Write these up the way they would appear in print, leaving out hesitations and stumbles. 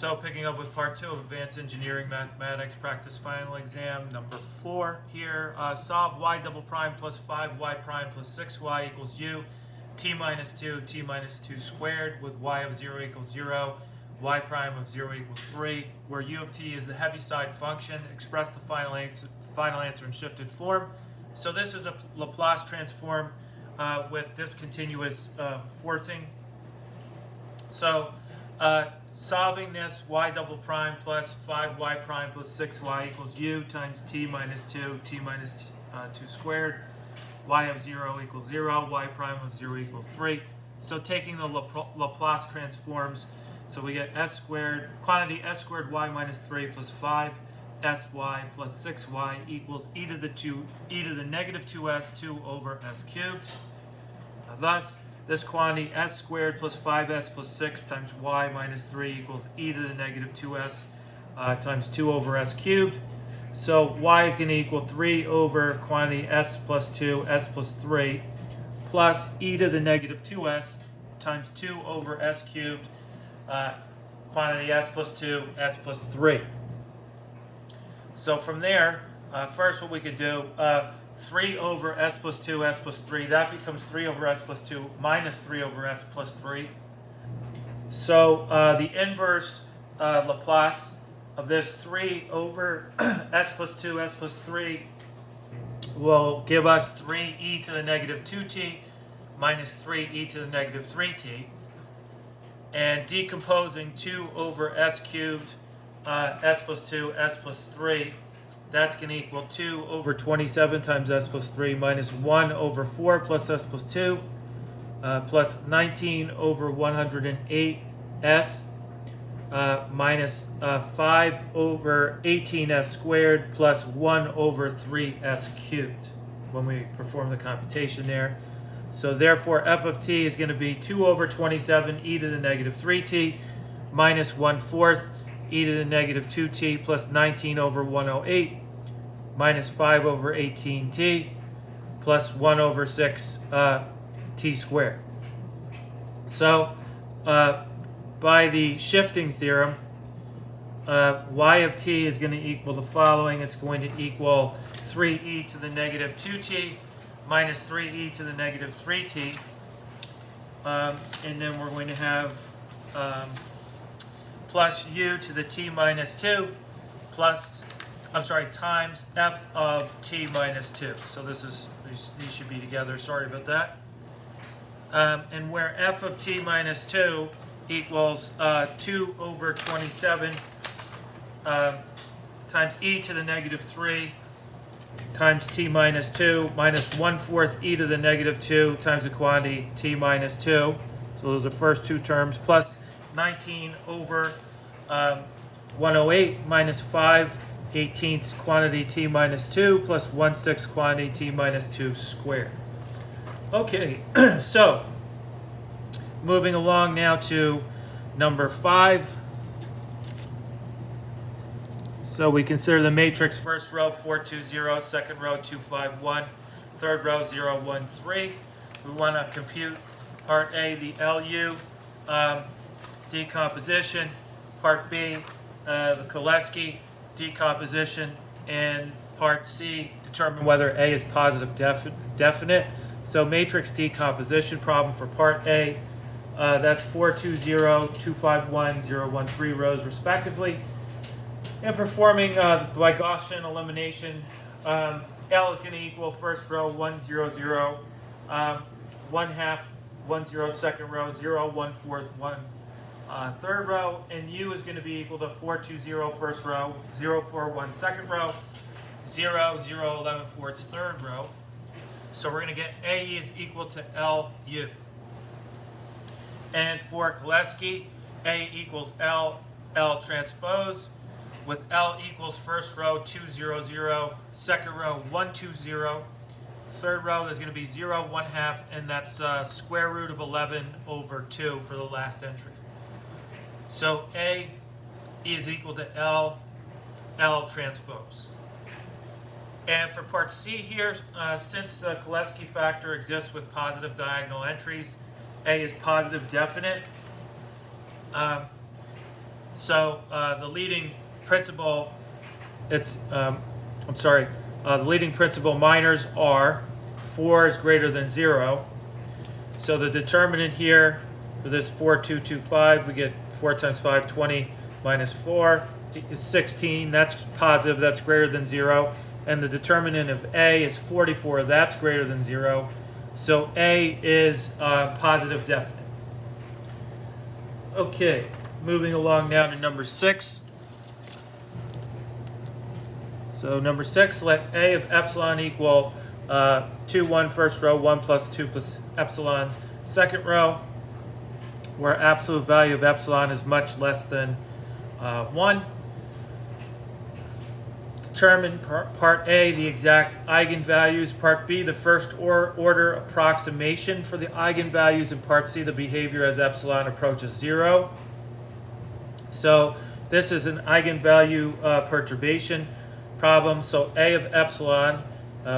So picking up with part 2 of Advanced Engineering Mathematics Practice Final Exam number 4 here. Solve y double prime plus 5y prime plus 6y equals u, t minus 2 squared with y of 0 equals 0, y prime of 0 equals 3, where u of t is the heaviside function. Express the final answer in shifted form. So this is a Laplace transform with discontinuous forcing. So solving this, y double prime plus 5y prime plus 6y equals u times t minus 2 squared, y of 0 equals 0, y prime of 0 equals 3. So taking the Laplace transforms, so we get s squared, quantity s squared y minus 3 plus 5 sy plus 6y equals e to the negative 2s 2 over s cubed. Thus, this quantity s squared plus 5s plus 6 times y minus 3 equals e to the negative 2s times 2 over s cubed. So y is going to equal 3 over quantity s plus 2, s plus 3, plus e to the negative 2s times 2 over s cubed, quantity s plus 2, s plus 3. So from there, first what we could do, 3 over s plus 2, s plus 3, that becomes 3 over s plus 2 minus 3 over s plus 3. So the inverse Laplace of this 3 over s plus 2, s plus 3 will give us 3e to the negative 2t minus 3e to the negative 3t. And decomposing 2 over s cubed, s plus 2, s plus 3, that's going to equal 2 over 27 times s plus 3 minus 1 over 4 plus s plus 2 plus 19 over 108 s minus 5 over 18s squared plus 1 over 3s cubed when we perform the computation there. So therefore f of t is going to be 2 over 27 e to the negative 3t minus 1/4 e to the negative 2t plus 19 over 108 minus 5 over 18t plus 1 over 6 t squared. So by the shifting theorem, y of t is going to equal the following. It's going to equal 3e to the negative 2t minus 3e to the negative 3t. And then we're going to have plus u to the t minus 2 times f of t minus 2. So these should be together. Sorry about that. And where f of t minus 2 equals 2 over 27 times e to the negative 3 times t minus 2 minus 1/4 e to the negative 2 times the quantity t minus 2. So those are the first two terms, plus 19 over 108 minus 5/18 quantity t minus 2 plus 1/6 quantity t minus 2 squared. Okay, so moving along now to number 5. So we consider the matrix: first row 4, 2, 0, second row 2, 5, 1, third row 0, 1, 3. We want to compute part A, the LU decomposition, part B, the Koleski decomposition, and part C, determine whether A is positive definite. So matrix decomposition problem for part A, that's 4, 2, 0, 2, 5, 1, 0, 1, 3 rows respectively. And performing by Gaussian elimination, L is going to equal first row 1, 0, 0, 1/2, 1, 0, second row 0, 1/4, 1 third row, and U is going to be equal to 4, 2, 0 first row, 0, 4, 1 second row, 0, 0, 11/4 third row. So we're going to get AE is equal to LU. And for Koleski, A equals L transpose, with L equals first row 2, 0, 0, second row 1, 2, 0, third row there's going to be 0, 1/2, and that's square root of 11 over 2 for the last entry. So A is equal to L transpose. And for part C here, since the Koleski factor exists with positive diagonal entries, A is positive definite. So the leading principal, the leading principal minors are 4 is greater than 0. So the determinant here for this 4225, we get 4 times 5, 20 minus 4 is 16. That's positive, that's greater than 0. And the determinant of A is 44, that's greater than 0. So A is positive definite. Okay, moving along now to number 6. So number 6, let A of epsilon equal 2, 1 first row, 1 plus 2 plus epsilon second row, where absolute value of epsilon is much less than 1. Determine part A, the exact eigenvalues. Part B, the first order approximation for the eigenvalues. And part C, the behavior as epsilon approaches 0. So this is an eigenvalue perturbation problem. So A of epsilon,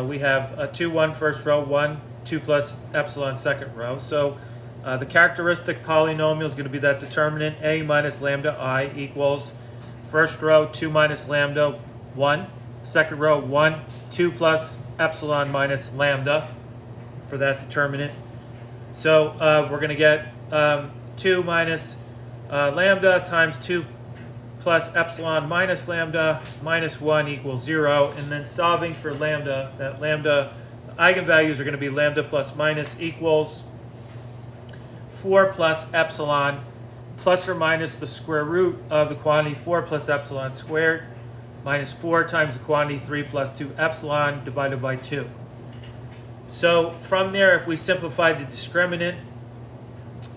we have 2, 1 first row, 1, 2 plus epsilon second row. So the characteristic polynomial is going to be that determinant A minus lambda I equals first row 2 minus lambda 1, second row 1, 2 plus epsilon minus lambda for that determinant. So we're going to get 2 minus lambda times 2 plus epsilon minus lambda minus 1 equals 0. And then solving for lambda, that lambda eigenvalues are going to be lambda plus minus equals 4 plus epsilon plus or minus the square root of the quantity 4 plus epsilon squared minus 4 times the quantity 3 plus 2 epsilon divided by 2. So from there, if we simplify the discriminant,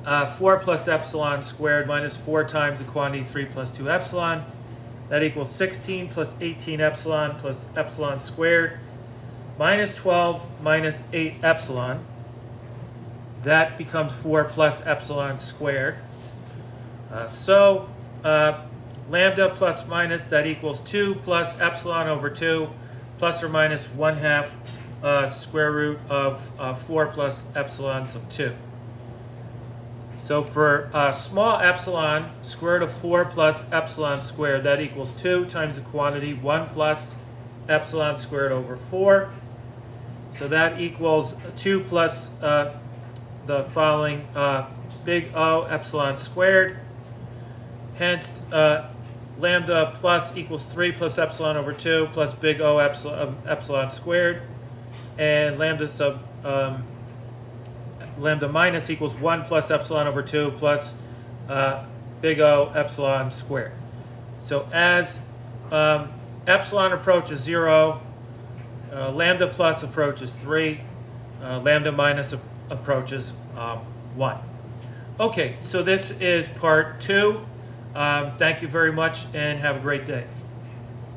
4 plus epsilon squared minus 4 times the quantity 3 plus 2 epsilon, that equals 16 plus 18 epsilon plus epsilon squared minus 12 minus 8 epsilon. That becomes 4 plus epsilon squared. Lambda plus minus, that equals 2 plus epsilon over 2 plus or minus 1/2 square root of 4 plus epsilon sub 2. So for small epsilon, square root of 4 plus epsilon squared, that equals 2 times the quantity 1 plus epsilon squared over 4. So that equals 2 plus the following big O epsilon squared. Hence, lambda plus equals 3 plus epsilon over 2 plus big O epsilon squared. And lambda minus equals 1 plus epsilon over 2 plus big O epsilon squared. So as epsilon approaches 0, lambda plus approaches 3, lambda minus approaches 1. Okay, so this is part 2. Thank you very much and have a great day.